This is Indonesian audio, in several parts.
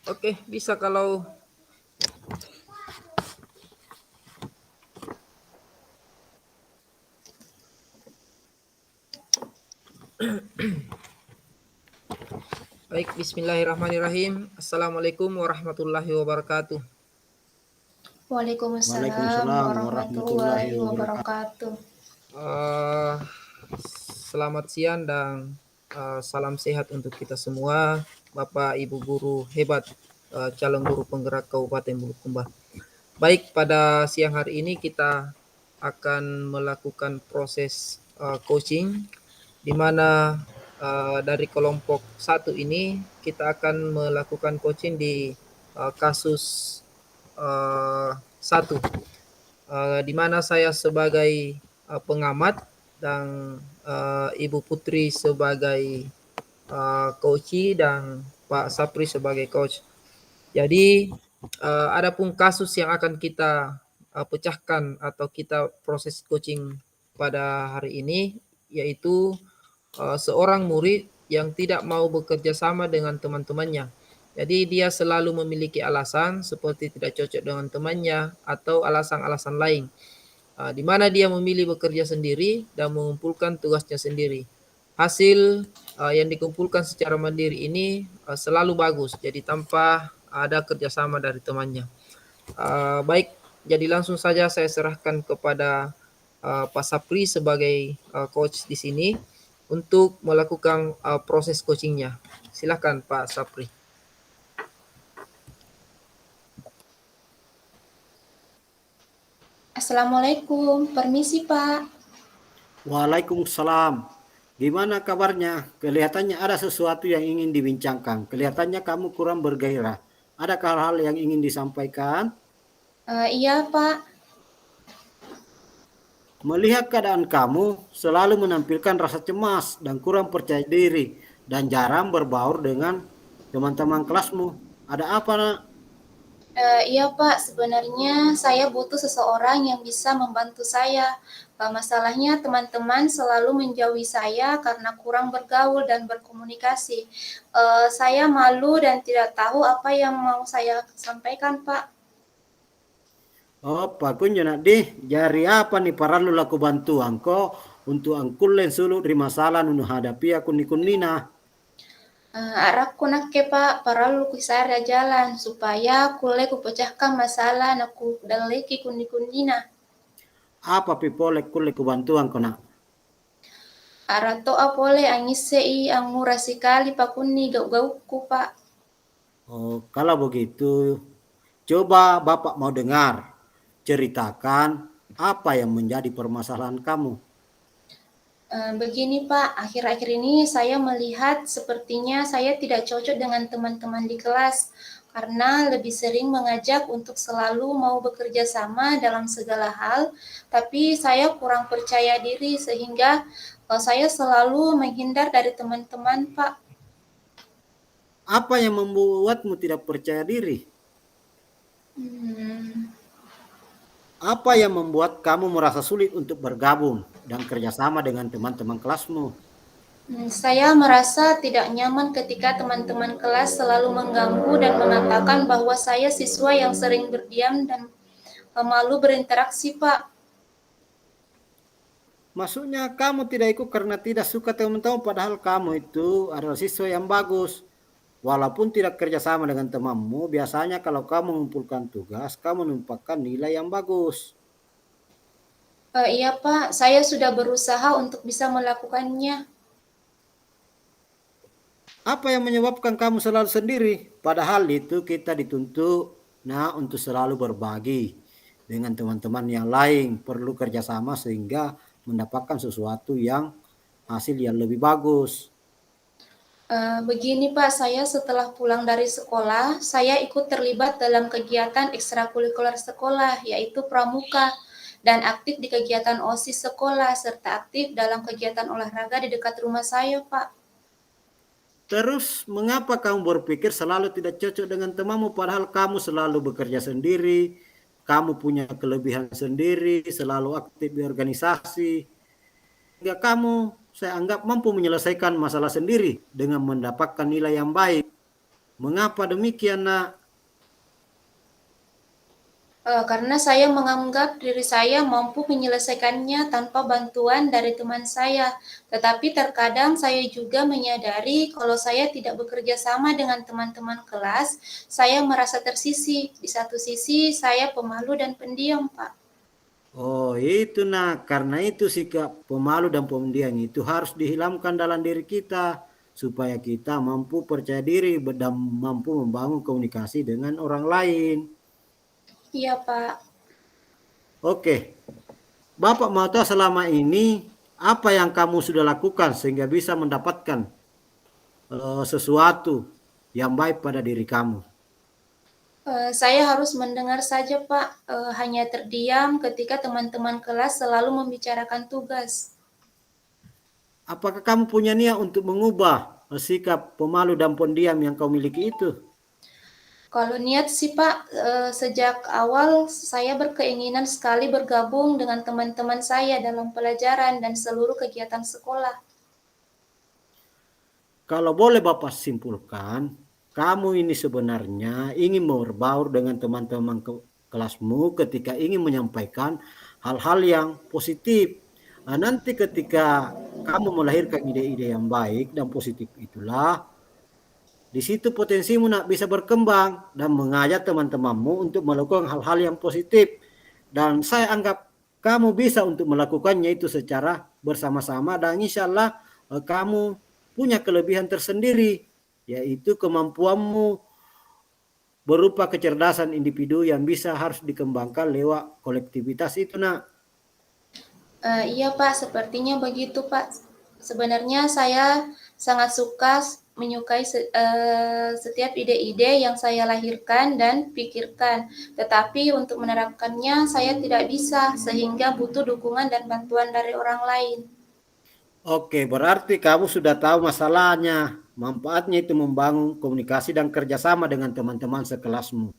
Oke, bisa kalau baik. Bismillahirrahmanirrahim. Assalamualaikum warahmatullahi wabarakatuh. Waalaikumsalam Waalaikumsalam warahmatullahi warahmatullahi wabarakatuh. wabarakatuh. Eh, Selamat siang dan salam sehat untuk kita semua, Bapak Ibu guru hebat, calon guru penggerak Kabupaten Bulukumba. Baik, pada siang hari ini kita akan melakukan proses coaching, di mana dari kelompok satu ini kita akan melakukan coaching di kasus satu, di mana saya sebagai pengamat dan Ibu Putri sebagai coach dan Pak Sapri sebagai coach. Jadi adapun kasus yang akan kita pecahkan atau kita proses coaching pada hari ini, yaitu seorang murid yang tidak mau bekerja sama dengan teman-temannya. Jadi dia selalu memiliki alasan seperti tidak cocok dengan temannya atau alasan-alasan lain, di mana dia memilih bekerja sendiri dan mengumpulkan tugasnya sendiri. Hasil yang dikumpulkan secara mandiri ini selalu bagus, jadi tanpa ada kerjasama dari temannya. Baik, jadi langsung saja saya serahkan kepada Pak Sapri sebagai coach di sini untuk melakukan proses coachingnya. Silakan Pak Sapri. Assalamualaikum, permisi Pak. Waalaikumsalam. Gimana kabarnya? Kelihatannya ada sesuatu yang ingin dibincangkan. Kelihatannya kamu kurang bergairah. Adakah hal yang ingin disampaikan? Iya Pak. Melihat keadaan kamu selalu menampilkan rasa cemas dan kurang percaya diri dan jarang berbaur dengan teman-teman kelasmu. Ada apa, Nak? Iya Pak, sebenarnya saya butuh seseorang yang bisa membantu saya. Masalahnya teman-teman selalu menjauhi saya karena kurang bergaul dan berkomunikasi. Saya malu dan tidak tahu apa yang mau saya sampaikan Pak. Oh, pakunyo nak di jari apa nih paralu laku bantuan ko untuk angkulen sulut di masalah nunu hadapi aku nikunina. Arakku nakke Pak, paralu kisara jalan supaya kule kupecahkan masalah naku daleki kundi-kundina. Apa pipolek kulle kubantuan ko nak? Arato apole angisei angura sikali pakunni gau-gauku Pak. Oh, kalau begitu, coba Bapak mau dengar. Ceritakan apa yang menjadi permasalahan kamu. Begini Pak, akhir-akhir ini saya melihat sepertinya saya tidak cocok dengan teman-teman di kelas karena lebih sering mengajak untuk selalu mau bekerja sama dalam segala hal, tapi saya kurang percaya diri sehingga saya selalu menghindar dari teman-teman Pak. Apa yang membuatmu tidak percaya diri? Hmm, Apa yang membuat kamu merasa sulit untuk bergabung dan kerjasama dengan teman-teman kelasmu? Saya merasa tidak nyaman ketika teman-teman kelas selalu mengganggu dan mengatakan bahwa saya siswa yang sering berdiam dan malu berinteraksi, Pak. Maksudnya kamu tidak ikut karena tidak suka teman-teman padahal kamu itu adalah siswa yang bagus. Walaupun tidak kerjasama dengan temanmu, biasanya kalau kamu mengumpulkan tugas, kamu menumpahkan nilai yang bagus. Iya, Pak, saya sudah berusaha untuk bisa melakukannya. Apa yang menyebabkan kamu selalu sendiri? Padahal itu kita dituntut untuk selalu berbagi dengan teman-teman yang lain. Perlu kerjasama sehingga mendapatkan sesuatu yang hasil yang lebih bagus. Begini, Pak, saya setelah pulang dari sekolah, saya ikut terlibat dalam kegiatan ekstrakurikuler sekolah, yaitu pramuka, dan aktif di kegiatan OSIS sekolah, serta aktif dalam kegiatan olahraga di dekat rumah saya, Pak. Terus mengapa kamu berpikir selalu tidak cocok dengan temanmu padahal kamu selalu bekerja sendiri, kamu punya kelebihan sendiri, selalu aktif di organisasi, hingga kamu saya anggap mampu menyelesaikan masalah sendiri dengan mendapatkan nilai yang baik. Mengapa demikian, Nak? Karena saya menganggap diri saya mampu menyelesaikannya tanpa bantuan dari teman saya. Tetapi terkadang saya juga menyadari kalau saya tidak bekerja sama dengan teman-teman kelas, saya merasa tersisih. Di satu sisi saya pemalu dan pendiam, Pak. Oh, itu, Nak. Karena itu sikap pemalu dan pendiam itu harus dihilangkan dalam diri kita supaya kita mampu percaya diri dan mampu membangun komunikasi dengan orang lain. Iya, Pak. Oke, Bapak mau tahu selama ini apa yang kamu sudah lakukan sehingga bisa mendapatkan sesuatu yang baik pada diri kamu. Saya harus mendengar saja, Pak. Hanya terdiam ketika teman-teman kelas selalu membicarakan tugas. Apakah kamu punya niat untuk mengubah sikap pemalu dan pendiam yang kau miliki itu? Kalau niat sih Pak, sejak awal saya berkeinginan sekali bergabung dengan teman-teman saya dalam pelajaran dan seluruh kegiatan sekolah. Kalau boleh Bapak simpulkan, kamu ini sebenarnya ingin berbaur dengan teman-teman kelasmu ketika ingin menyampaikan hal-hal yang positif. Nah, nanti ketika kamu melahirkan ide-ide yang baik dan positif itulah, di situ potensimu nak bisa berkembang dan mengajak teman-temanmu untuk melakukan hal-hal yang positif. Dan saya anggap kamu bisa untuk melakukannya itu secara bersama-sama dan insya Allah kamu punya kelebihan tersendiri, yaitu kemampuanmu berupa kecerdasan individu yang bisa harus dikembangkan lewat kolektivitas itu, Nak. Iya Pak, sepertinya begitu Pak. Sebenarnya saya sangat menyukai setiap ide-ide yang saya lahirkan dan pikirkan. Tetapi untuk menerapkannya saya tidak bisa, sehingga butuh dukungan dan bantuan dari orang lain. Oke, berarti kamu sudah tahu masalahnya. Manfaatnya itu membangun komunikasi dan kerjasama dengan teman-teman sekelasmu.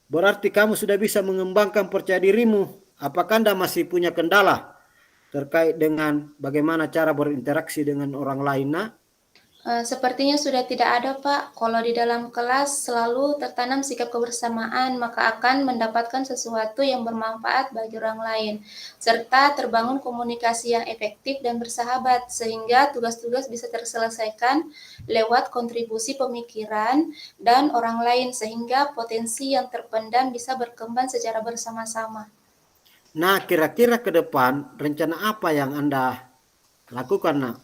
Berarti kamu sudah bisa mengembangkan percaya dirimu. Apakah Anda masih punya kendala terkait dengan bagaimana cara berinteraksi dengan orang lain, Nak? Sepertinya sudah tidak ada, Pak. Kalau di dalam kelas selalu tertanam sikap kebersamaan, maka akan mendapatkan sesuatu yang bermanfaat bagi orang lain, serta terbangun komunikasi yang efektif dan bersahabat, sehingga tugas-tugas bisa terselesaikan lewat kontribusi pemikiran dan orang lain, sehingga potensi yang terpendam bisa berkembang secara bersama-sama. Nah, kira-kira ke depan rencana apa yang Anda lakukan, Nak,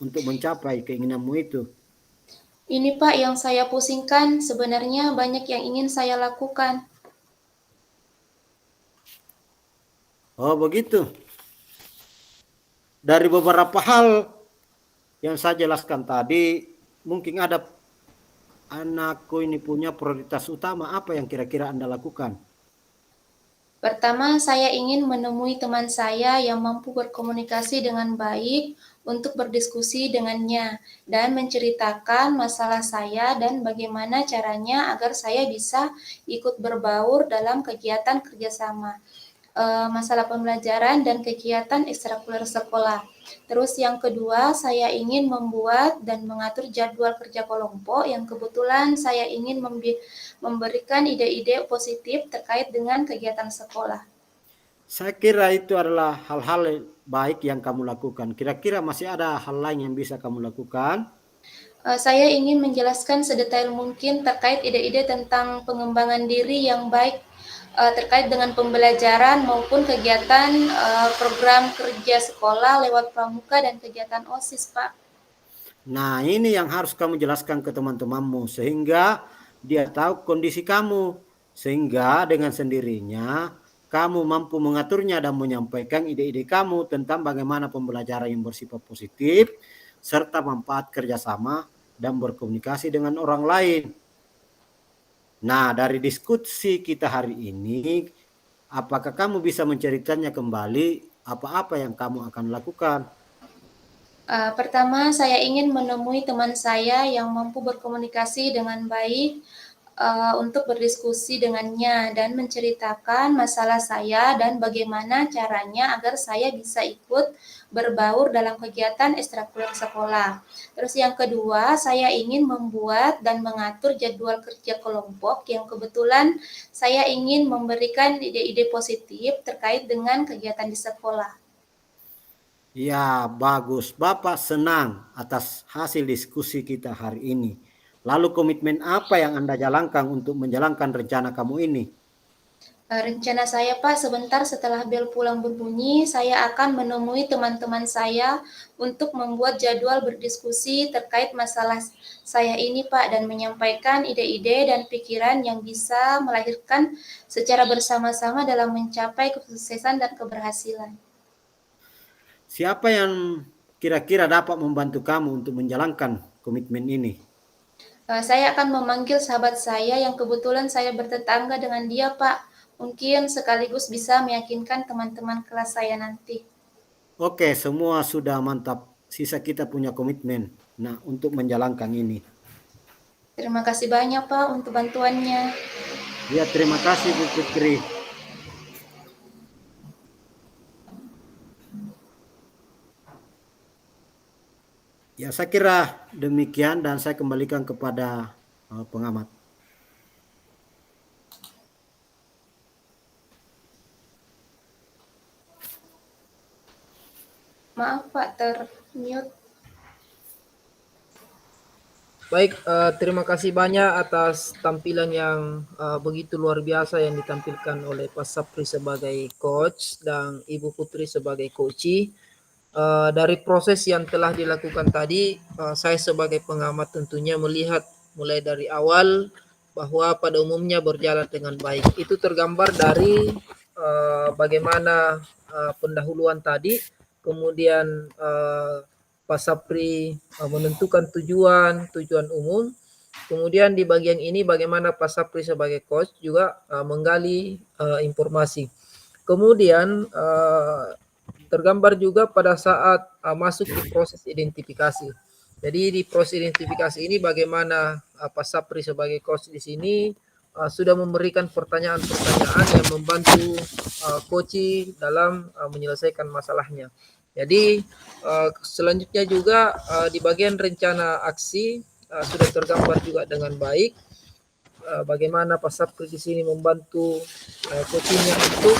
untuk mencapai keinginanmu itu? Ini Pak yang saya pusingkan, sebenarnya banyak yang ingin saya lakukan. Oh, begitu. Dari beberapa hal yang saya jelaskan tadi, mungkin ada anakku ini punya prioritas utama. Apa yang kira-kira Anda lakukan? Pertama, saya ingin menemui teman saya yang mampu berkomunikasi dengan baik untuk berdiskusi dengannya dan menceritakan masalah saya dan bagaimana caranya agar saya bisa ikut berbaur dalam kegiatan kerjasama, masalah pembelajaran dan kegiatan ekstrakurikuler sekolah. Terus yang kedua, saya ingin membuat dan mengatur jadwal kerja kelompok yang kebetulan saya ingin memberikan ide-ide positif terkait dengan kegiatan sekolah. Saya kira itu adalah hal-hal baik yang kamu lakukan. Kira-kira masih ada hal lain yang bisa kamu lakukan? Saya ingin menjelaskan sedetail mungkin terkait ide-ide tentang pengembangan diri yang baik terkait dengan pembelajaran maupun kegiatan program kerja sekolah lewat pramuka dan kegiatan OSIS, Pak. Nah, ini yang harus kamu jelaskan ke teman-temanmu sehingga dia tahu kondisi kamu. Sehingga dengan sendirinya kamu mampu mengaturnya dan menyampaikan ide-ide kamu tentang bagaimana pembelajaran yang bersifat positif serta manfaat kerjasama dan berkomunikasi dengan orang lain. Nah, dari diskusi kita hari ini, apakah kamu bisa menceritakannya kembali apa-apa yang kamu akan lakukan? Pertama, saya ingin menemui teman saya yang mampu berkomunikasi dengan baik, untuk berdiskusi dengannya dan menceritakan masalah saya dan bagaimana caranya agar saya bisa ikut berbaur dalam kegiatan ekstrakurikuler sekolah. Terus yang kedua, saya ingin membuat dan mengatur jadwal kerja kelompok yang kebetulan saya ingin memberikan ide-ide positif terkait dengan kegiatan di sekolah. Ya, bagus. Bapak senang atas hasil diskusi kita hari ini. Lalu komitmen apa yang Anda jalankan untuk menjalankan rencana kamu ini? Rencana saya, Pak, sebentar setelah bel pulang berbunyi, saya akan menemui teman-teman saya untuk membuat jadwal berdiskusi terkait masalah saya ini, Pak, dan menyampaikan ide-ide dan pikiran yang bisa melahirkan secara bersama-sama dalam mencapai kesuksesan dan keberhasilan. Siapa yang kira-kira dapat membantu kamu untuk menjalankan komitmen ini? Saya akan memanggil sahabat saya yang kebetulan saya bertetangga dengan dia, Pak. Mungkin sekaligus bisa meyakinkan teman-teman kelas saya nanti. Oke, semua sudah mantap. Sisa kita punya komitmen. Nah, untuk menjalankan ini. Terima kasih banyak, Pak, untuk bantuannya. Ya, terima kasih Bu Putri. Ya, saya kira demikian dan saya kembalikan kepada pengamat. Maaf, Pak, termute. Baik, terima kasih banyak atas tampilan yang begitu luar biasa yang ditampilkan oleh Pak Sapri sebagai coach dan Ibu Putri sebagai coachi. Dari proses yang telah dilakukan tadi, saya sebagai pengamat tentunya melihat mulai dari awal bahwa pada umumnya berjalan dengan baik. Itu tergambar dari bagaimana pendahuluan tadi, kemudian Pak Sapri menentukan tujuan umum. Kemudian di bagian ini bagaimana Pak Sapri sebagai coach juga menggali informasi. Kemudian tergambar juga pada saat masuk di proses identifikasi. Jadi di proses identifikasi ini bagaimana Pak Sapri sebagai coach di sini sudah memberikan pertanyaan-pertanyaan yang membantu coach dalam menyelesaikan masalahnya. Jadi selanjutnya juga di bagian rencana aksi sudah tergambar juga dengan baik bagaimana Pak Sapri di sini membantu coachingnya untuk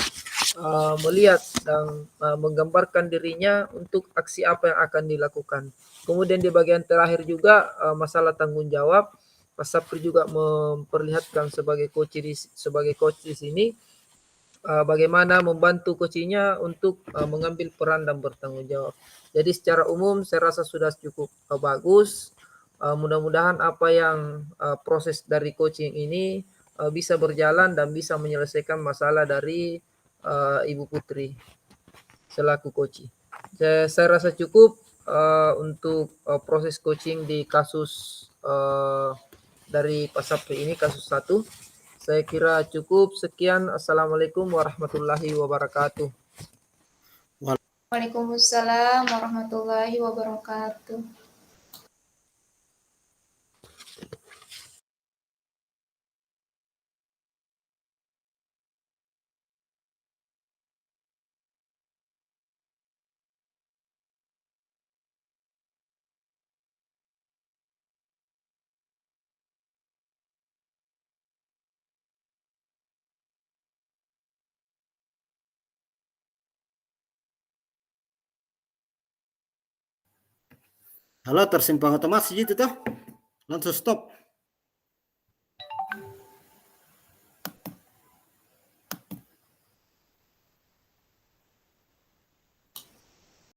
melihat dan menggambarkan dirinya untuk aksi apa yang akan dilakukan. Kemudian di bagian terakhir juga masalah tanggung jawab, Pak Sapri juga memperlihatkan sebagai coach di sini bagaimana membantu coachnya untuk mengambil peran dan bertanggung jawab. Jadi secara umum saya rasa sudah cukup bagus. Mudah-mudahan apa yang proses dari coaching ini bisa berjalan dan bisa menyelesaikan masalah dari Ibu Putri selaku coach. Saya rasa cukup untuk proses coaching di kasus dari Pak Sapri ini, kasus 1. Saya kira cukup. Sekian. Assalamualaikum warahmatullahi wabarakatuh. Waalaikumsalam warahmatullahi wabarakatuh. Halo, tersimpang otomatis gitu toh. Langsung stop.